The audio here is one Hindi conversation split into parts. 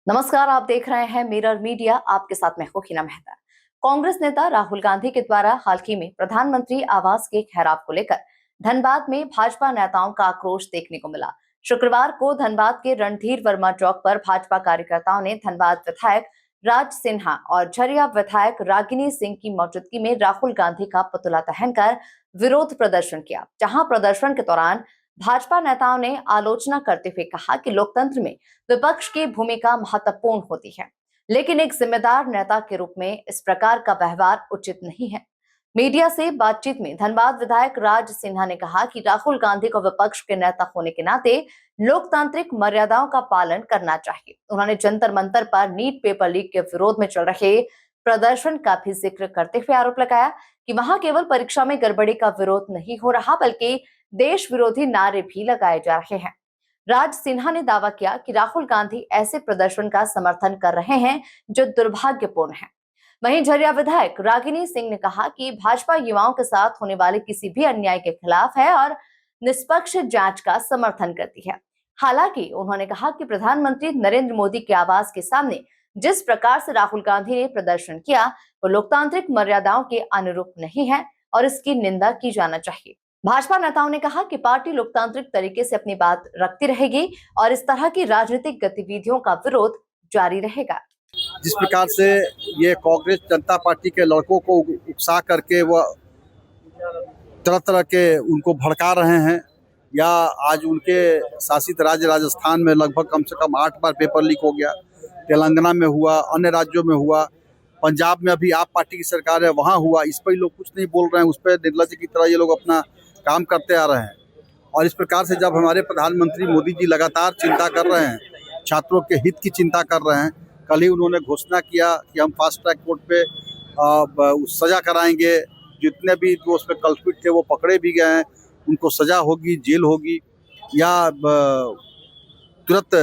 नमस्कार, आप देख रहे हैं मिरर मीडिया। आपके साथ मैं हूं हिना मेहता। कांग्रेस नेता राहुल गांधी के द्वारा हाल ही में प्रधानमंत्री आवास के घेराव को लेकर धनबाद में भाजपा नेताओं का आक्रोश देखने को मिला। शुक्रवार को धनबाद के रणधीर वर्मा चौक पर भाजपा कार्यकर्ताओं ने धनबाद विधायक राज सिन्हा और झरिया विधायक रागिनी सिंह की मौजूदगी में राहुल गांधी का पुतला दहनकर विरोध प्रदर्शन किया। जहां प्रदर्शन के दौरान भाजपा नेताओं ने आलोचना करते हुए कहा कि लोकतंत्र में विपक्ष की भूमिका महत्वपूर्ण होती है, लेकिन एक जिम्मेदार नेता के रूप में इस प्रकार का व्यवहार उचित नहीं है। मीडिया से बातचीत में धनबाद विधायक राज सिन्हा ने कहा कि राहुल गांधी को विपक्ष के नेता होने के नाते लोकतांत्रिक मर्यादाओं का पालन करना चाहिए। उन्होंने जंतर मंतर पर नीट पेपर लीक के विरोध में चल रहे प्रदर्शन का भी जिक्र करते हुए आरोप लगाया कि वहां केवल परीक्षा में गड़बड़ी का विरोध नहीं हो रहा, बल्कि देश विरोधी नारे भी लगाए जा रहे हैं। राज सिन्हा ने दावा किया कि राहुल गांधी ऐसे प्रदर्शन का समर्थन कर रहे हैं जो दुर्भाग्यपूर्ण है। वहीं झरिया विधायक रागिनी सिंह ने कहा कि भाजपा युवाओं के साथ होने वाले किसी भी अन्याय के खिलाफ है और निष्पक्ष जांच का समर्थन करती है। हालांकि उन्होंने कहा कि प्रधानमंत्री नरेंद्र मोदी के आवास के सामने जिस प्रकार से राहुल गांधी ने प्रदर्शन किया वो लोकतांत्रिक मर्यादाओं के अनुरूप नहीं है और इसकी निंदा की जाना चाहिए। भाजपा नेताओं ने कहा कि पार्टी लोकतांत्रिक तरीके से अपनी बात रखती रहेगी और इस तरह की राजनीतिक गतिविधियों का विरोध जारी रहेगा। जिस प्रकार से ये कांग्रेस जनता पार्टी के लड़कों को उकसा करके वह तरह तरह के उनको भड़का रहे हैं, या आज उनके शासित राज्य राजस्थान में लगभग कम से कम 8 बार पेपर लीक हो गया, तेलंगाना में हुआ, अन्य राज्यों में हुआ, पंजाब में अभी आप पार्टी की सरकार है वहाँ हुआ, इस पर लोग कुछ नहीं बोल रहे हैं। उस पर निर्लज की तरह ये लोग अपना काम करते आ रहे हैं। और इस प्रकार से जब हमारे प्रधानमंत्री मोदी जी लगातार चिंता कर रहे हैं, छात्रों के हित की चिंता कर रहे हैं, कल ही उन्होंने घोषणा किया कि हम फास्ट ट्रैक कोर्ट पे सज़ा कराएंगे, जितने भी जो उसमें कल्प्रिट थे वो पकड़े भी गए हैं, उनको सज़ा होगी, जेल होगी। या तुरंत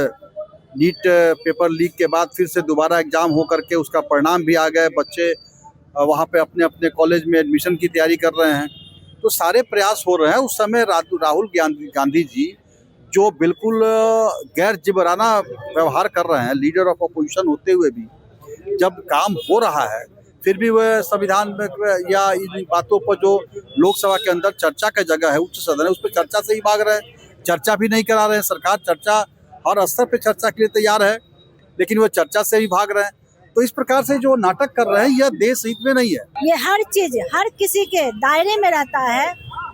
नीट पेपर लीक के बाद फिर से दोबारा एग्ज़ाम हो करके उसका परिणाम भी आ गए, बच्चे वहाँ पे अपने अपने कॉलेज में एडमिशन की तैयारी कर रहे हैं। तो सारे प्रयास हो रहे हैं। उस समय राहुल गांधी जी जो बिल्कुल गैर जिबराना व्यवहार कर रहे हैं, लीडर ऑफ अपोजिशन होते हुए भी जब काम हो रहा है, फिर भी वह संविधान में या इन बातों पर जो लोकसभा के अंदर चर्चा का जगह है, उच्च सदन है, उस पर चर्चा से ही भाग रहे हैं। चर्चा भी नहीं करा रहे हैं। सरकार चर्चा हर स्तर पे चर्चा के लिए तैयार है, लेकिन वो चर्चा से ही भाग रहे हैं। तो इस प्रकार से जो नाटक कर रहे हैं यह देश हित में नहीं है। ये हर चीज हर किसी के दायरे में रहता है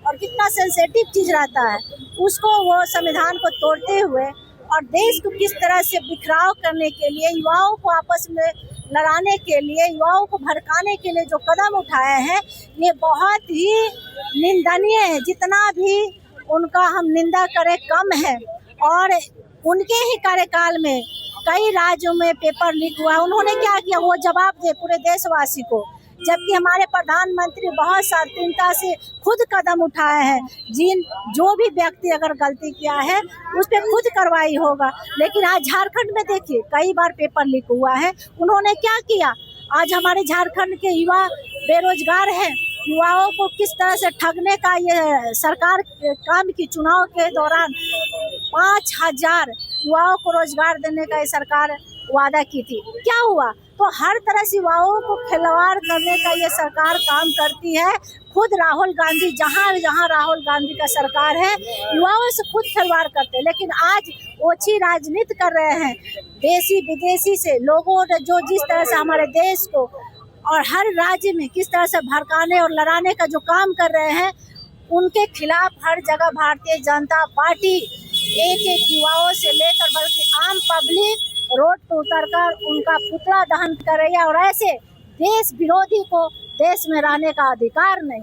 और कितना सेंसिटिव चीज रहता है, उसको वो संविधान को तोड़ते हुए और देश को किस तरह से बिखराव करने के लिए, युवाओं को आपस में लड़ाने के लिए, युवाओं को भड़काने के लिए जो कदम उठाए हैं, ये बहुत ही निंदनीय है। जितना भी उनका हम निंदा करें कम है। और उनके ही कार्यकाल में कई राज्यों में पेपर लीक हुआ। उन्होंने क्या किया, वो जवाब दे पूरे देशवासी को, जबकि हमारे प्रधानमंत्री बहुत सावधानता से खुद कदम उठाए हैं। जो भी व्यक्ति अगर गलती किया है उस पर खुद कार्रवाई होगा। लेकिन आज झारखंड में देखिए कई बार पेपर लीक हुआ है। उन्होंने क्या किया, आज हमारे झारखंड के युवा बेरोजगार हैं। युवाओं को किस तरह से ठगने का ये सरकार काम की, चुनाव के दौरान 5000 युवाओं को रोजगार देने का ये सरकार वादा की थी, क्या हुआ? तो हर तरह से युवाओं को खिलवाड़ करने का ये सरकार काम करती है। खुद राहुल गांधी, जहाँ जहाँ राहुल गांधी का सरकार है, युवाओं से खुद खिलवाड़ करते हैं। लेकिन आज ओछी राजनीति कर रहे हैं, देशी विदेशी से लोगों ने जो जिस तरह से हमारे देश को और हर राज्य में किस तरह से भड़काने और लड़ाने का जो काम कर रहे हैं, उनके खिलाफ हर जगह भारतीय जनता पार्टी एक एक युवाओं से लेकर बल्कि आम पब्लिक रोड पर उतरकर उनका पुतला दहन कर रही है। और ऐसे देश विरोधी को देश में रहने का अधिकार नहीं।